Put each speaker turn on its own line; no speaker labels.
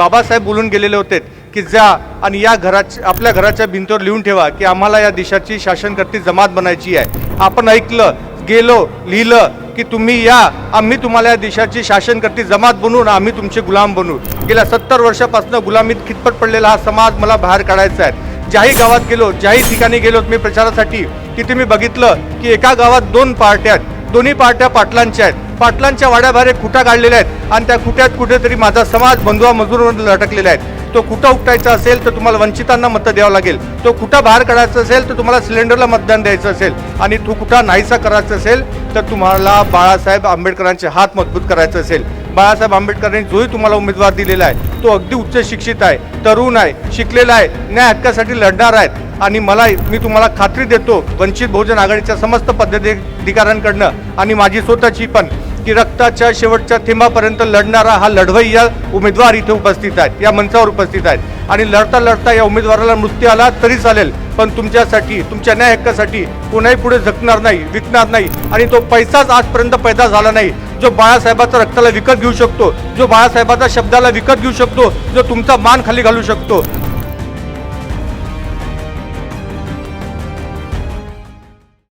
बाबासाहेब बोलून गेलेले होते की जा आणि या आपल्या घराच्या भिंतीवर लिहून ठेवा की आम्हाला या देशाची शासनकर्ती जमात बनायची आहे. आपण ऐकलं, गेलो, लिहिलं की तुम्ही या, आम्ही तुम्हाला या देशाची शासनकर्ती जमात बनवून आम्ही तुमचे गुलाम बनू. गेल्या 70 वर्षापासून गुलामीत खितपत पडलेला हा समाज मला बाहेर काढायचा आहे. ज्याही गावात गेलो, ज्याही ठिकाणी गेलो मी प्रचारासाठी, तिथे मी बघितलं की एका गावात 2 पार्ट्या आहेत. दोन्ही पार्ट्या पाटलांच्या आहेत. पाटलांच्या वाड्याबाहेर एक खुटा काढलेल्या आहेत आणि त्या खुट्यात कुठेतरी माझा समाज बंधुआ मजूरमध्ये लटकलेला आहे. तो खुटा उपटायचा असेल तर तुम्हाला वंचितांना मतं द्यावं लागेल. तो खुटा बाहेर काढायचा असेल तर तुम्हाला सिलेंडरला मतदान द्यायचं असेल आणि तो खुटा नाहीसा करायचा असेल तर तुम्हाला बाळासाहेब आंबेडकरांचे हात मजबूत करायचे असेल. बाळासाहेब आंबेडकरांनी जोही तुम्हाला उमेदवार दिलेला आहे तो अगदी उच्च शिक्षित आहे, तरुण आहे, शिकलेला आहे, न्याय हक्कासाठी लढणार आहेत आणि मी तुम्हाला खात्री देतो वंचित बहुजन आघाडीच्या समस्त पदाधिकाऱ्यांकडनं आणि माझी स्वतःची पण की रक्ताच्या शेवटच्या थेंबापर्यंत लढणारा हा लढवय्या उमेदवार इथे उपस्थित आहेत, या मंचावर उपस्थित आहेत आणि लढता लढता या उमेदवाराला मृत्यू आला तरी चालेल, पण तुमच्यासाठी, तुमच्या न्याय हक्कासाठी कोणाही पुढे झुकणार नाही, विकणार नाही आणि तो पैसाच आजपर्यंत पैदा झाला नाही जो बाळासाहेबाच्या रक्ताला विकत घेऊ शकतो, जो बाळासाहेबाच्या शब्दाला विकत घेऊ शकतो, जो तुमचा मान खाली घालू शकतो.